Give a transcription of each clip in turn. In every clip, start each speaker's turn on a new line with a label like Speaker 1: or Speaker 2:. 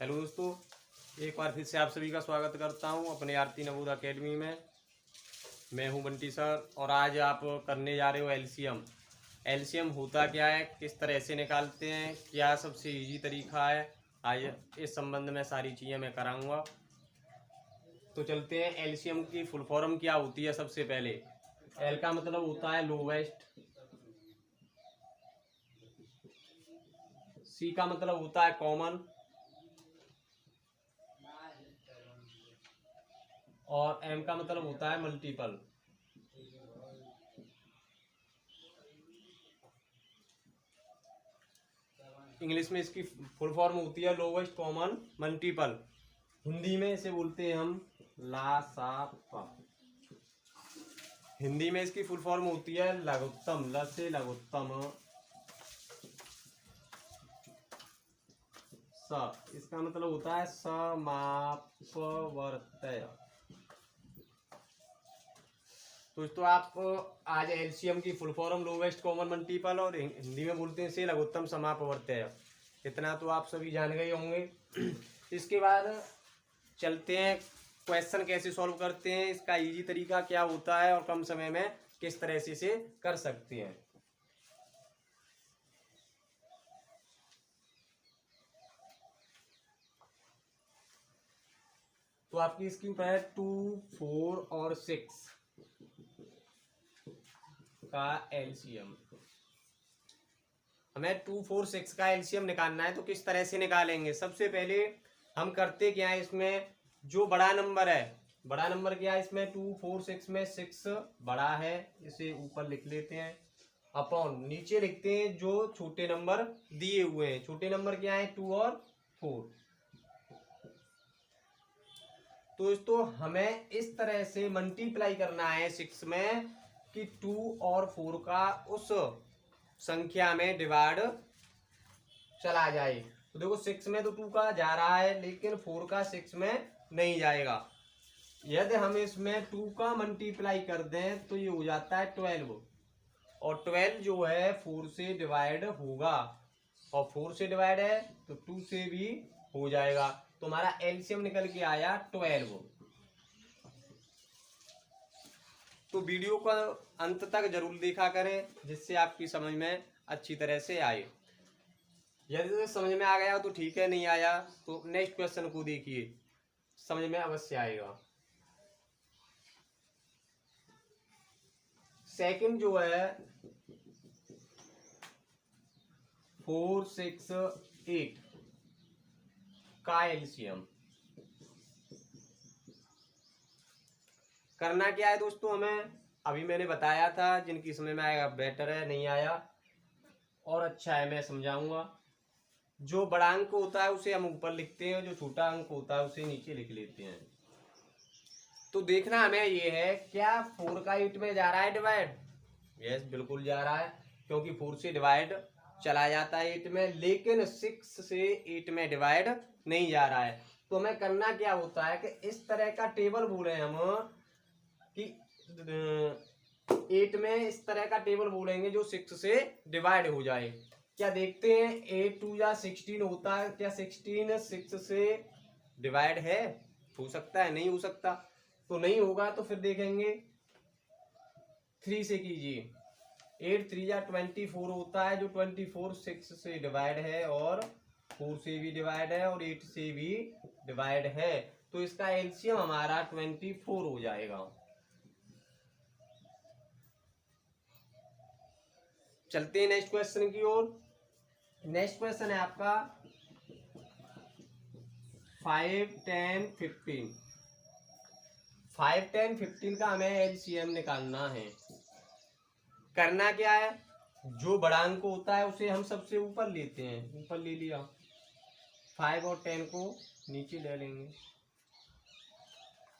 Speaker 1: Hello दोस्तों, एक बार फिर से आप सभी का स्वागत करता हूं अपने आरती नवोदय अकेडमी में। मैं हूं बंटी सर और आज आप करने जा रहे हो एलसीएम। एलसीएम होता क्या है, किस तरह से निकालते हैं, क्या सबसे इजी तरीका है, आज इस संबंध में सारी चीज़ें मैं कराऊंगा। तो चलते हैं। एलसीएम की फुल फॉर्म क्या होती है। सबसे पहले एल का मतलब होता है लोवेस्ट, सी का मतलब होता है कॉमन और एम का मतलब होता है मल्टीपल। इंग्लिश में इसकी फुल फॉर्म होती है लोवेस्ट कॉमन मल्टीपल। हिंदी में इसे बोलते हैं हम लासापा। हिंदी में इसकी फुल फॉर्म होती है लघुत्तम, ल से लघुत्तम स। इसका मतलब होता है समापवर्तय। दोस्तों आप आज एलसीएम की full form lowest common multiple और हिंदी में बोलते हैं से लघुत्तम समापवर्तय, इतना तो आप सभी जान गए होंगे। इसके बाद चलते हैं क्वेश्चन कैसे सॉल्व करते हैं, इसका इजी तरीका क्या होता है और कम समय में किस तरह से इसे कर सकते हैं। तो आपकी स्क्रीन पर है 2, 4 और 6 का एलसीएम। हमें 2, 4, 6 का एलसीएम निकालना है। तो किस तरह से निकालेंगे, सबसे पहले हम करते क्या है, इसमें जो बड़ा नंबर है, बड़ा नंबर क्या है इसमें 2, 4, 6 में 6 बड़ा है, इसे ऊपर लिख लेते हैं। अपॉन नीचे लिखते हैं जो छोटे नंबर दिए हुए हैं। छोटे नंबर क्या है 2 और 4। तो दोस्तों हमें इस तरह से मल्टीप्लाई करना है 6 में कि 2 और 4 का उस संख्या में डिवाइड चला जाए। तो देखो 6 में तो 2 का जा रहा है लेकिन 4 का 6 में नहीं जाएगा। यदि हम इसमें 2 का मल्टीप्लाई कर दें तो ये हो जाता है 12 और 12 जो है 4 से डिवाइड होगा और 4 से डिवाइड है तो 2 से भी हो जाएगा। तो हमारा एलसीएम निकल के आया 12। तो वीडियो का अंत तक जरूर देखा करें जिससे आपकी समझ में अच्छी तरह से आए। यदि समझ में आ गया तो ठीक है, नहीं आया तो नेक्स्ट क्वेश्चन को देखिए, समझ में अवश्य आएगा। सेकंड जो है 4, 6, 8 का एलसीएम करना क्या है दोस्तों, हमें अभी मैंने बताया था, जिनकी समझ में आएगा बेटर है, नहीं आया और अच्छा है मैं समझाऊंगा। जो बड़ा अंक होता है उसे हम ऊपर लिखते हैं, जो छोटा अंक होता है उसे नीचे लिख लेते हैं। तो देखना हमें ये है क्या 4 का 8 में जा रहा है डिवाइड। यस बिल्कुल जा रहा है क्योंकि 4 से डिवाइड चला जाता है 8 में, लेकिन 6 से 8 में डिवाइड नहीं जा रहा है। तो हमें करना क्या होता है कि इस तरह का टेबल बोले हम कि 8 में इस तरह का टेबल बोलेंगे जो 6 से डिवाइड हो जाए। क्या देखते हैं 8 2 या 16 होता है, क्या 16 6 से डिवाइड है, हो सकता है, नहीं हो सकता। तो नहीं होगा तो फिर देखेंगे 3 से कीजिए। 8 3 या 24 होता है, जो 24 6 से डिवाइड है और 4 से भी डिवाइड है और 8 से भी डिवाइड है। तो इसका एलसीएम हमारा 24 हो जाएगा। चलते हैं नेक्स्ट क्वेश्चन की ओर। नेक्स्ट क्वेश्चन है आपका 5 10 15। 5 10 15 का हमें एलसीएम निकालना है। करना क्या है, जो बड़ा अंक होता है उसे हम सबसे ऊपर लेते हैं, ऊपर ले लिया, 5 और 10 को नीचे ले लेंगे।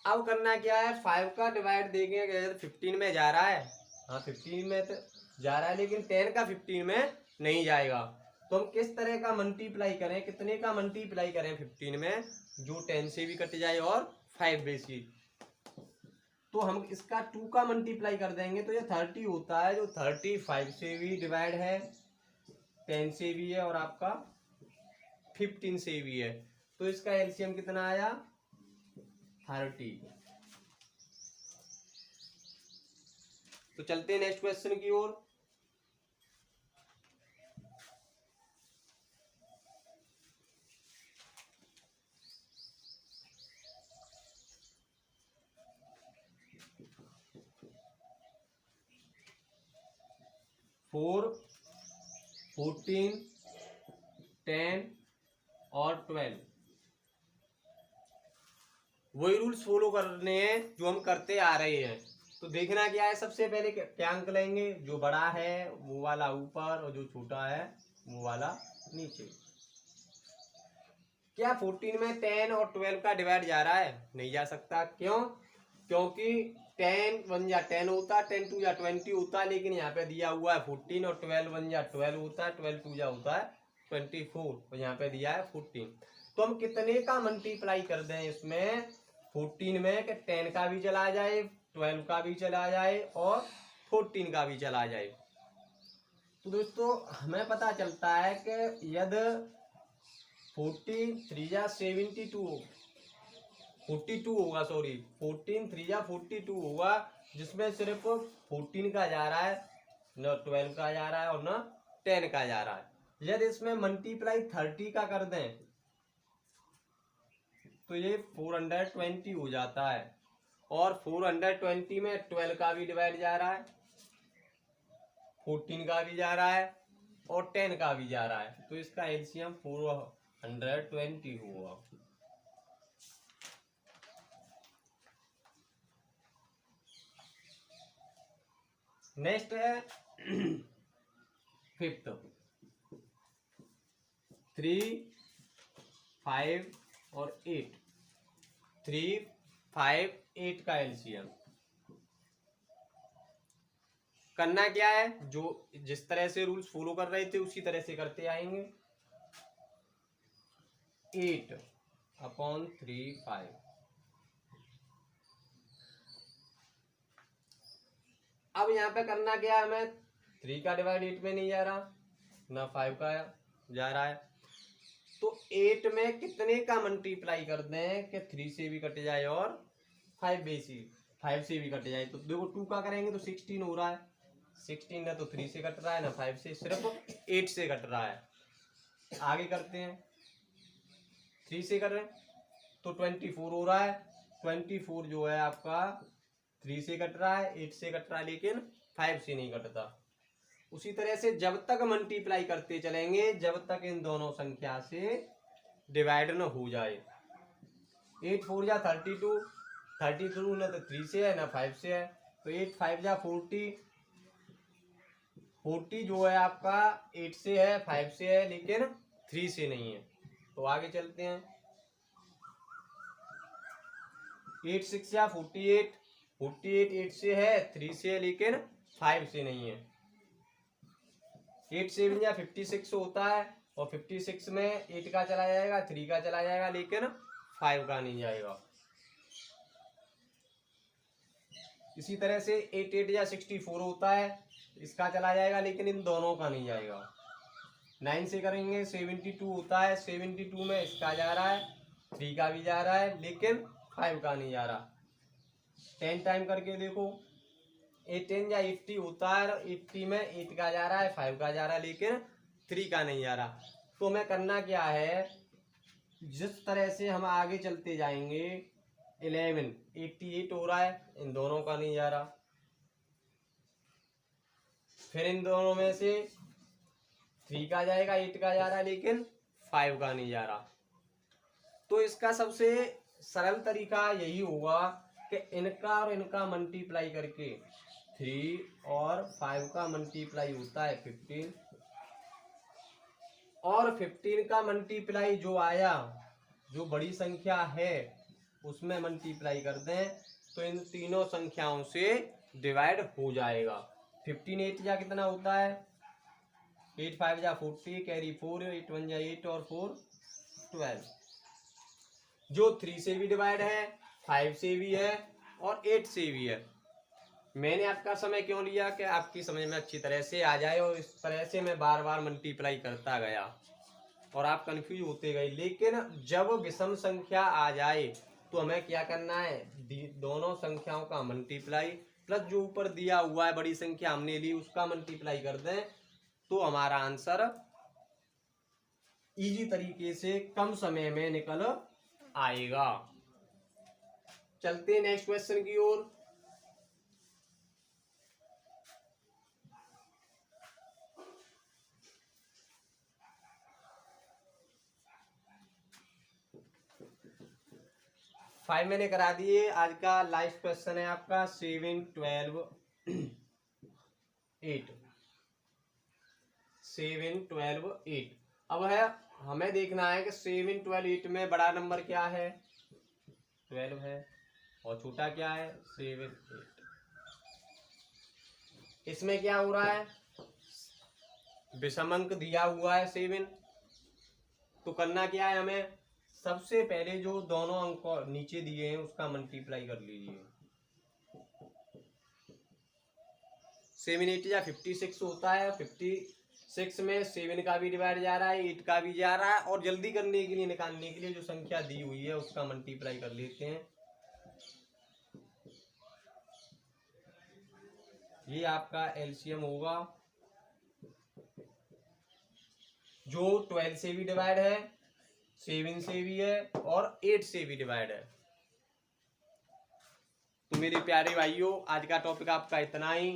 Speaker 1: अब करना क्या है, 5 का डिवाइड देंगे, 15 में जा रहा है, हाँ 15 में तो जा रहा है लेकिन 10 का 15 में नहीं जाएगा। तो हम किस तरह का मल्टीप्लाई करें, कितने का मल्टीप्लाई करें 15 में, जो 10 से भी कट जाए और 5 बेसिक। तो हम इसका 2 का मल्टीप्लाई कर देंगे तो ये 30 होता है, जो 35 से भी डिवाइड है, 10 से भी है और आपका 15 से भी है। तो इसका एलसीएम कितना आया 30। तो चलते हैं नेक्स्ट क्वेश्चन की ओर। फोर, 14, 10 और 12 वही रूल्स फॉलो करने हैं जो हम करते आ रहे हैं। तो देखना क्या है, सबसे पहले क्या अंक लेंगे, जो बड़ा है वो वाला ऊपर और जो छोटा है वो वाला नीचे। क्या 14 में 10 और 12 का डिवाइड जा रहा है? नहीं जा सकता। क्यों? क्योंकि 10 1 जा 10 होता, 10 2 जा 20 होता, लेकिन यहाँ पे दिया हुआ है 14 और 12 1 जा 12 होता है, 12 2 जा होता है 24 और यहाँ पे दिया है 14। तो हम कितने का मल्टीप्लाई कर दें इसमें 14 में कि 10 का भी चला जाए, 12 का भी चला जाए और 14 का भी चला जाए। तो दोस्तों हमें पता चलता है कि यदि 14 3 जा 72 42 होगा, सॉरी 14 3 जा 42 होगा, जिसमें सिर्फ 14 का जा रहा है, न 12 का जा रहा है और न 10 का जा रहा है। यदि इसमें मल्टीप्लाई 30 का कर दें तो ये 420 हो जाता है, और 420 में 12 का भी डिवाइड जा रहा है, 14 का भी जा रहा है और 10 का भी जा रहा है। तो इसका एलसीएम 420 हुआ। नेक्स्ट है फिफ्थ, 3 5 और 8, 3 5 8 का एलसीएम करना क्या है, जो जिस तरह से रूल्स फॉलो कर रहे थे उसी तरह से करते आएंगे। 8/3 5। अब यहाँ पे करना क्या है, हमें 3 का डिवाइड 8 में नहीं जा रहा, ना 5 का जा रहा है। तो 8 में कितने का मल्टीप्लाई कर दें कि 3 से भी कट जाए और 5 से भी कट जाए। तो देखो 2 का करेंगे तो 16 हो रहा है, 16 ना तो 3 से कट रहा है ना 5 से, सिर्फ 8 से कट रहा है। आगे करते हैं, 3 से कर रहे हैं तो 24 हो रहा है, 24 जो है आपका 3 से कट रहा है, 8 से कट रहा है, लेकिन 5 से नहीं कटता। उसी तरह से जब तक मल्टीप्लाई करते चलेंगे जब तक इन दोनों संख्या से डिवाइड न हो जाए। 8 4 जा 32, 32 न तो 3 से है ना 5 से है, तो 8 5 जा 40, 40 जो है आपका 8 से है 5 से है लेकिन 3 से नहीं है। तो आगे चलते हैं, 8 6 जा 48, 48 8 से है 3 से है लेकिन 5 से नहीं है। 8 7 जा 56 होता है और 56 में 8 का चला जाएगा, 3 का चला जाएगा लेकिन 5 का नहीं जाएगा। इसी तरह से 8 8 जा 64 होता है, इसका चला जाएगा लेकिन इन दोनों का नहीं जाएगा। 9 से करेंगे 72 होता है, 72 में इसका जा रहा है, 3 का भी जा रहा है लेकिन 5 का नहीं जा रहा। 10 टाइम करके देखो, 8 10 या 80 होता है, 80 में 8 का जा रहा है, 5 का जा रहा है लेकिन 3 का नहीं जा रहा। तो हमें करना क्या है, जिस तरह से हम आगे चलते जाएंगे 11 88 हो रहा है, इन दोनों का नहीं जा रहा। फिर इन दोनों में से 3 का जाएगा, 8 का जा रहा है लेकिन 5 का नहीं जा रहा। तो इसका सबसे सरल तरीका यही होगा कि इनका और इनका मल्टीप्लाई करके 3 और 5 का मल्टीप्लाई होता है 15, और 15 का मल्टीप्लाई जो आया, जो बड़ी संख्या है उसमें मल्टीप्लाई कर दें तो इन तीनों संख्याओं से डिवाइड हो जाएगा। 15 8 जा कितना होता है, 8 5 जा 40, कैरी 4, 8 1 जा 8 और 4 12, जो 3 से भी डिवाइड है, 5 से भी है और 8 से भी है। मैंने आपका समय क्यों लिया कि आपकी समझ में अच्छी तरह से आ जाए, और इस तरह से मैं बार बार मल्टीप्लाई करता गया। और आप कंफ्यूज होते गए। लेकिन जब विषम संख्या आ जाए तो हमें क्या करना है, दोनों संख्याओं का मल्टीप्लाई प्लस जो ऊपर दिया हुआ है बड़ी संख्या हमने ली उसका मल्टीप्लाई कर दें तो हमारा आंसर इजी तरीके से कम समय में निकल आएगा। चलते हैं नेक्स्ट क्वेश्चन की ओर। फाइव मैंने करा दिए। आज का लास्ट क्वेश्चन है आपका 7, 12, 8। 7, 12, 8। अब है हमें देखना है कि 7, 12, 8 में बड़ा नंबर क्या है, 12 है, और छोटा क्या है, 7, 8। इसमें क्या हो रहा है, विषम अंक दिया हुआ है 7, तो करना क्या है हमें, सबसे पहले जो दोनों अंक नीचे दिए हैं उसका मल्टीप्लाई कर लीजिए। 7, 8 या 56 होता है। 56 में 7 का भी डिवाइड जा रहा है, 8 का भी जा रहा है, और जल्दी करने के लिए, निकालने के लिए जो संख्या दी हुई है उसका मल्टीप्लाई कर लेते हैं। ये आपका एलसीएम होगा जो 12 से भी डिवाइड है, 7 से भी है और 8 से भी डिवाइड है। तो मेरे प्यारे भाइयों, आज का टॉपिक आपका इतना ही।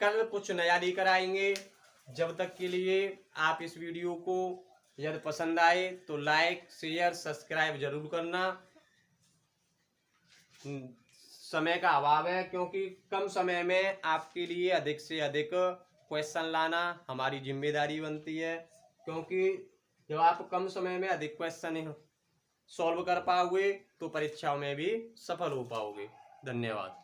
Speaker 1: कल कुछ नया लेकर आएंगे। जब तक के लिए आप इस वीडियो को यदि पसंद आए तो लाइक, शेयर, सब्सक्राइब जरूर करना। समय का अभाव है क्योंकि कम समय में आपके लिए अधिक से अधिक क्वेश्चन लाना हमारी जिम्मेदारी बनती है, क्योंकि जब आप कम समय में अधिक क्वेश्चन सॉल्व कर पाओगे तो परीक्षाओं में भी सफल हो पाओगे। धन्यवाद।